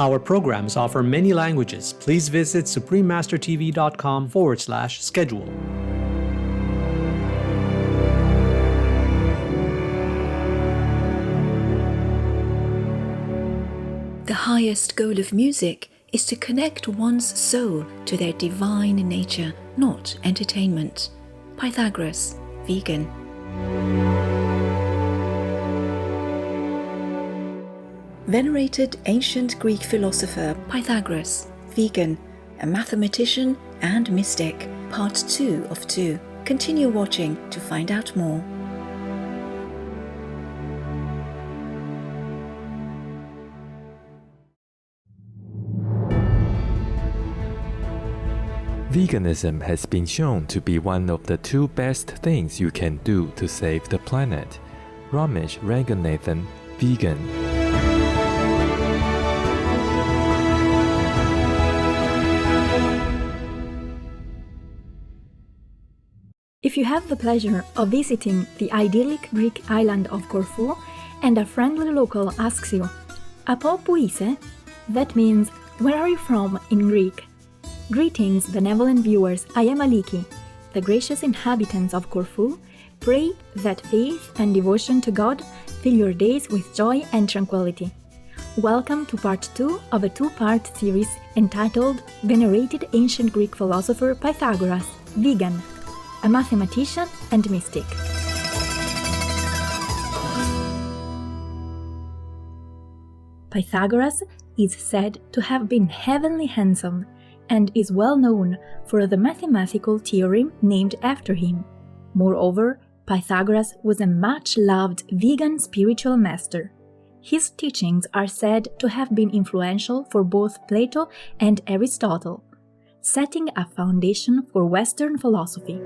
Our programs offer many languages. Please visit suprememastertv.com/schedule. The highest goal of music is to connect one's soul to their divine nature, not entertainment. Pythagoras, vegan. Venerated ancient Greek philosopher Pythagoras, vegan, a mathematician and mystic. Part 2 of 2. Continue watching to find out more. Veganism has been shown to be one of the 2 best things you can do to save the planet. Ramesh Ranganathan, vegan. If you have the pleasure of visiting the idyllic Greek island of Corfu and a friendly local asks you, "Apo pou είσαι?" That means, "Where are you from?" in Greek. Greetings, benevolent viewers, I am Aliki. The gracious inhabitants of Corfu pray that faith and devotion to God fill your days with joy and tranquility. Welcome to part 2 of a 2-part series entitled Venerated Ancient Greek Philosopher Pythagoras, vegan, a mathematician and mystic. Pythagoras is said to have been heavenly handsome and is well known for the mathematical theorem named after him. Moreover, Pythagoras was a much-loved vegan spiritual master. His teachings are said to have been influential for both Plato and Aristotle, setting a foundation for Western philosophy.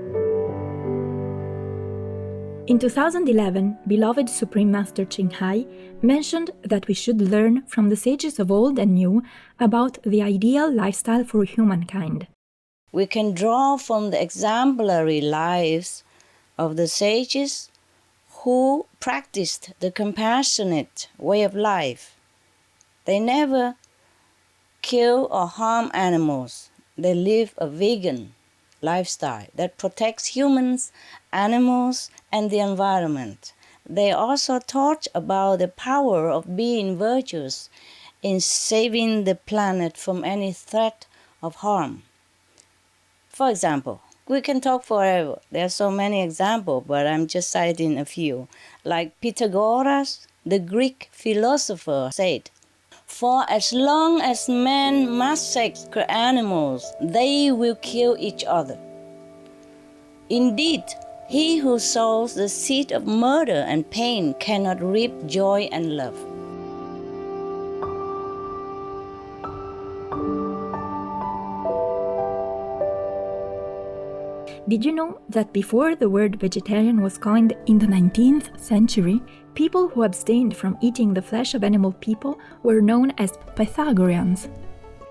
In 2011, beloved Supreme Master Ching Hai mentioned that we should learn from the sages of old and new about the ideal lifestyle for humankind. We can draw from the exemplary lives of the sages who practiced the compassionate way of life. They never kill or harm animals. They live a vegan lifestyle that protects humans, animals, and the environment. They also taught about the power of being virtuous in saving the planet from any threat of harm. For example, we can talk forever. There are so many examples, but I'm just citing a few. Like Pythagoras, the Greek philosopher, said, "For as long as men massacre animals, they will kill each other. Indeed, he who sows the seed of murder and pain cannot reap joy and love." Did you know that before the word vegetarian was coined in the 19th century, people who abstained from eating the flesh of animal people were known as Pythagoreans?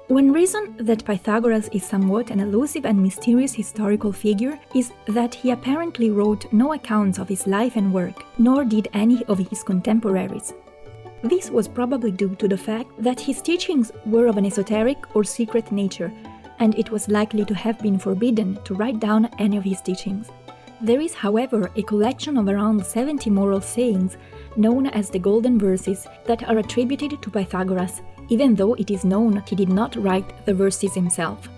One reason that Pythagoras is somewhat an elusive and mysterious historical figure is that he apparently wrote no accounts of his life and work, nor did any of his contemporaries. This was probably due to the fact that his teachings were of an esoteric or secret nature, and it was likely to have been forbidden to write down any of his teachings. There is, however, a collection of around 70 moral sayings, known as the Golden Verses, that are attributed to Pythagoras, even though it is known he did not write the verses himself.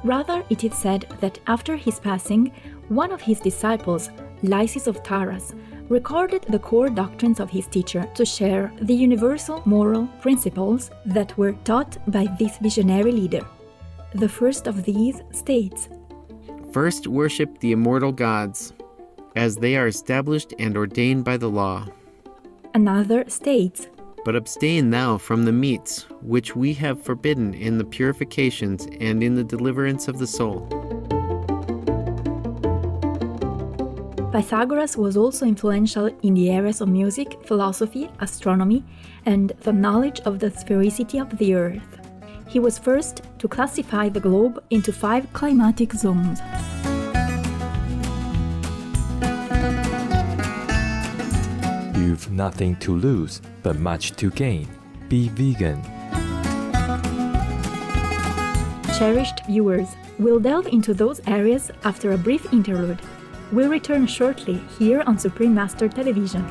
Rather, it is said that after his passing, one of his disciples, Lysis of Taras, recorded the core doctrines of his teacher to share the universal moral principles that were taught by this visionary leader. The first of these states, "First worship the immortal gods, as they are established and ordained by the law. Another states, But abstain thou from the meats which we have forbidden in the purifications and in the deliverance of the soul." Pythagoras was also influential in the areas of music, philosophy, astronomy, and the knowledge of the sphericity of the Earth. He was first to classify the globe into 5 climatic zones. You've nothing to lose, but much to gain. Be vegan. Cherished viewers, we'll delve into those areas after a brief interlude. We'll return shortly here on Supreme Master Television.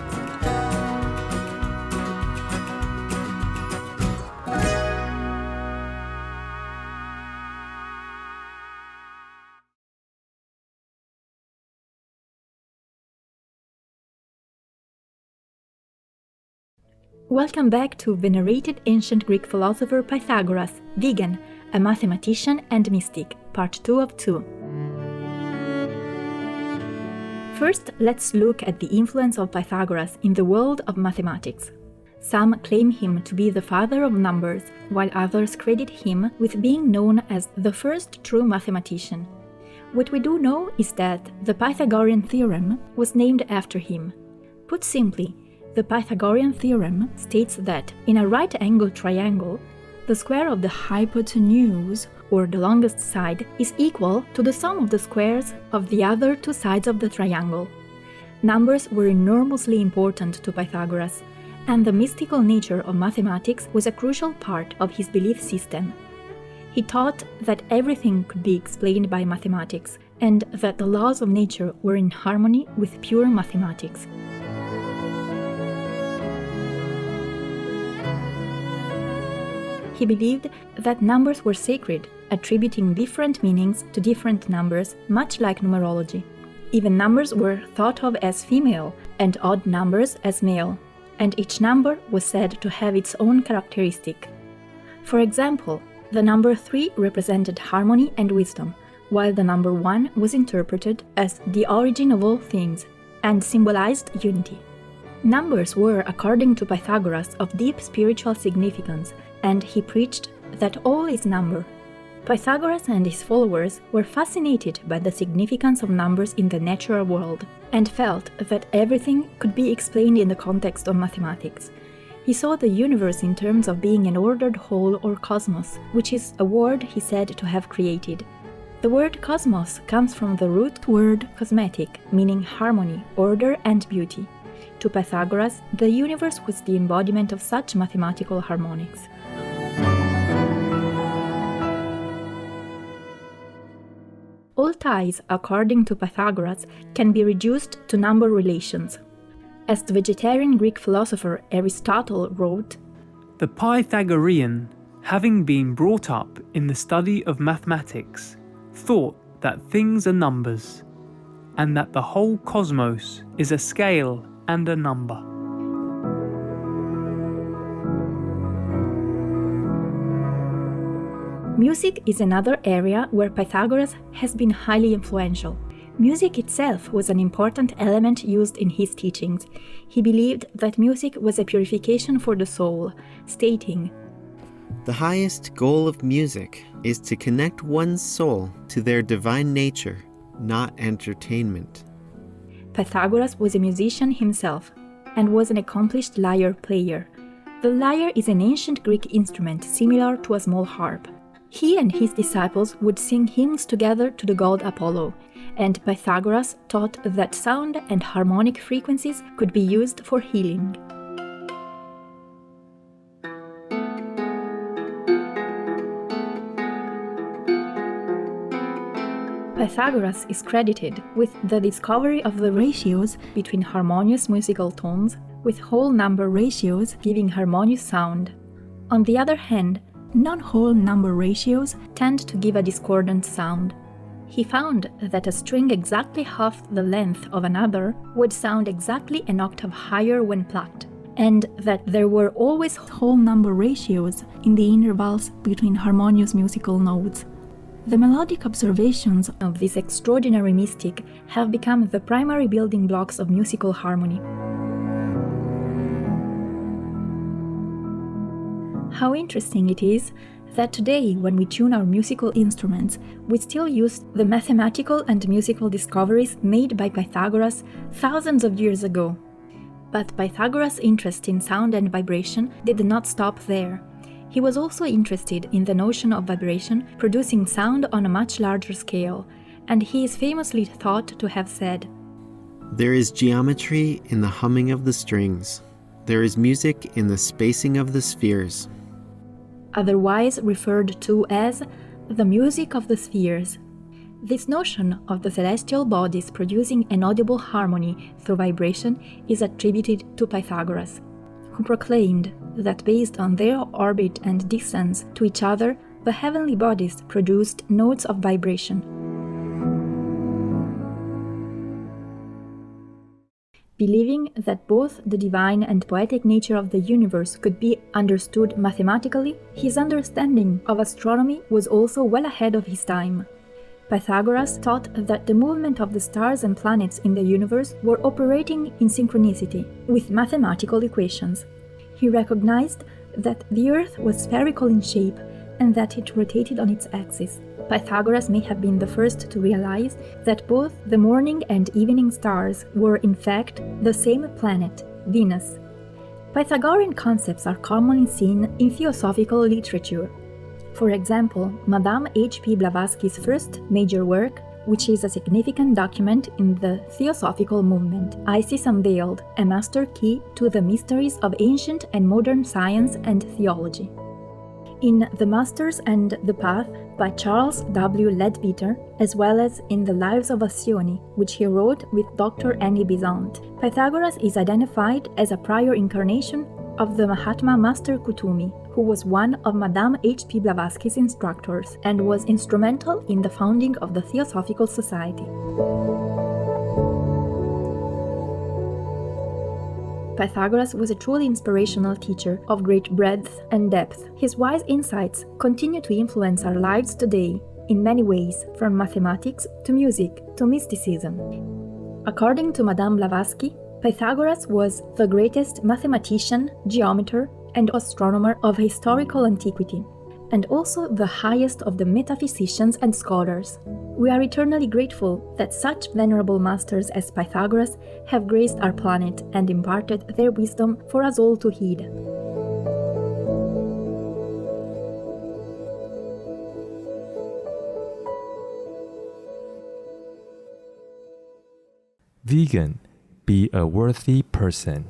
Welcome back to Venerated Ancient Greek Philosopher Pythagoras, Vegan, a Mathematician and Mystic, Part 2 of 2. First, let's look at the influence of Pythagoras in the world of mathematics. Some claim him to be the father of numbers, while others credit him with being known as the first true mathematician. What we do know is that the Pythagorean theorem was named after him. Put simply, the Pythagorean theorem states that in a right-angled triangle, the square of the hypotenuse, or the longest side, is equal to the sum of the squares of the other two sides of the triangle. Numbers were enormously important to Pythagoras, and the mystical nature of mathematics was a crucial part of his belief system. He taught that everything could be explained by mathematics, and that the laws of nature were in harmony with pure mathematics. He believed that numbers were sacred, attributing different meanings to different numbers, much like numerology. Even numbers were thought of as female and odd numbers as male, and each number was said to have its own characteristic. For example, the number 3 represented harmony and wisdom, while the number 1 was interpreted as the origin of all things and symbolized unity. Numbers were, according to Pythagoras, of deep spiritual significance, and he preached that all is number. Pythagoras and his followers were fascinated by the significance of numbers in the natural world, and felt that everything could be explained in the context of mathematics. He saw the universe in terms of being an ordered whole or cosmos, which is a word he said to have created. The word cosmos comes from the root word cosmetic, meaning harmony, order, and beauty. To Pythagoras, the universe was the embodiment of such mathematical harmonics. All ties, according to Pythagoras, can be reduced to number relations. As the vegetarian Greek philosopher Aristotle wrote, "The Pythagorean, having been brought up in the study of mathematics, thought that things are numbers, and that the whole cosmos is a scale and a number." Music is another area where Pythagoras has been highly influential. Music itself was an important element used in his teachings. He believed that music was a purification for the soul, stating, The highest goal of music is to connect one's soul to their divine nature, not entertainment. Pythagoras was a musician himself and was an accomplished lyre player. The lyre is an ancient Greek instrument similar to a small harp. He and his disciples would sing hymns together to the god Apollo, and Pythagoras taught that sound and harmonic frequencies could be used for healing. Pythagoras is credited with the discovery of the ratios between harmonious musical tones, with whole number ratios giving harmonious sound. On the other hand, non-whole number ratios tend to give a discordant sound. He found that a string exactly half the length of another would sound exactly an octave higher when plucked, and that there were always whole number ratios in the intervals between harmonious musical notes. The melodic observations of this extraordinary mystic have become the primary building blocks of musical harmony. How interesting it is that today, when we tune our musical instruments, we still use the mathematical and musical discoveries made by Pythagoras thousands of years ago. But Pythagoras' interest in sound and vibration did not stop there. He was also interested in the notion of vibration producing sound on a much larger scale, and he is famously thought to have said, There is geometry in the humming of the strings. There is music in the spacing of the spheres. Otherwise referred to as the music of the spheres. This notion of the celestial bodies producing an audible harmony through vibration is attributed to Pythagoras, who proclaimed that based on their orbit and distance to each other, the heavenly bodies produced notes of vibration. Believing that both the divine and poetic nature of the universe could be understood mathematically, his understanding of astronomy was also well ahead of his time. Pythagoras taught that the movement of the stars and planets in the universe were operating in synchronicity with mathematical equations. He recognized that the Earth was spherical in shape and that it rotated on its axis. Pythagoras may have been the first to realize that both the morning and evening stars were in fact the same planet, Venus. Pythagorean concepts are commonly seen in theosophical literature. For example, Madame H.P. Blavatsky's first major work, which is a significant document in the theosophical movement, Isis Unveiled, a master key to the mysteries of ancient and modern science and theology. In The Masters and the Path by Charles W. Leadbeater, as well as in The Lives of Alcyone, which he wrote with Dr. Annie Besant, Pythagoras is identified as a prior incarnation of the Mahatma Master Kutumi, who was one of Madame H.P. Blavatsky's instructors and was instrumental in the founding of the Theosophical Society. Pythagoras was a truly inspirational teacher of great breadth and depth. His wise insights continue to influence our lives today in many ways, from mathematics to music to mysticism. According to Madame Blavatsky, Pythagoras was the greatest mathematician, geometer, and astronomer of historical antiquity, and also the highest of the metaphysicians and scholars. We are eternally grateful that such venerable masters as Pythagoras have graced our planet and imparted their wisdom for us all to heed. Vegan, be a worthy person.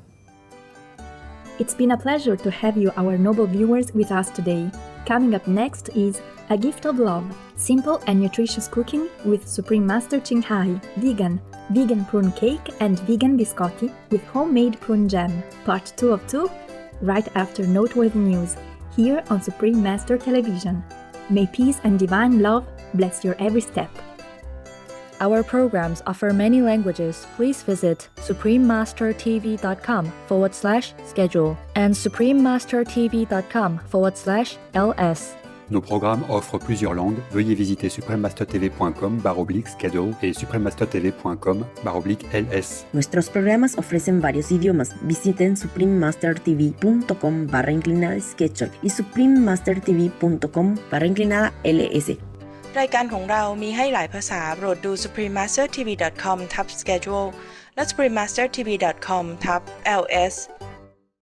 It's been a pleasure to have you, our noble viewers, with us today. Coming up next is A Gift of Love, simple and nutritious cooking with Supreme Master Qinghai, vegan prune cake and vegan biscotti with homemade prune jam. Part 2 of 2, right after noteworthy news, here on Supreme Master Television. May peace and divine love bless your every step. Our programs offer many languages. Please visit suprememastertv.com/schedule and suprememastertv.com/ls. Nos programmes offrent plusieurs langues. Veuillez visiter suprememastertv.com/schedule et suprememastertv.com/ls. Nuestros programas ofrecen varios idiomas. Visiten suprememastertv.com/schedule y suprememastertv.com/ls. รายการของเรามีให้หลายภาษาโปรดดู suprememastertv.com/schedule และ suprememastertv.com/ls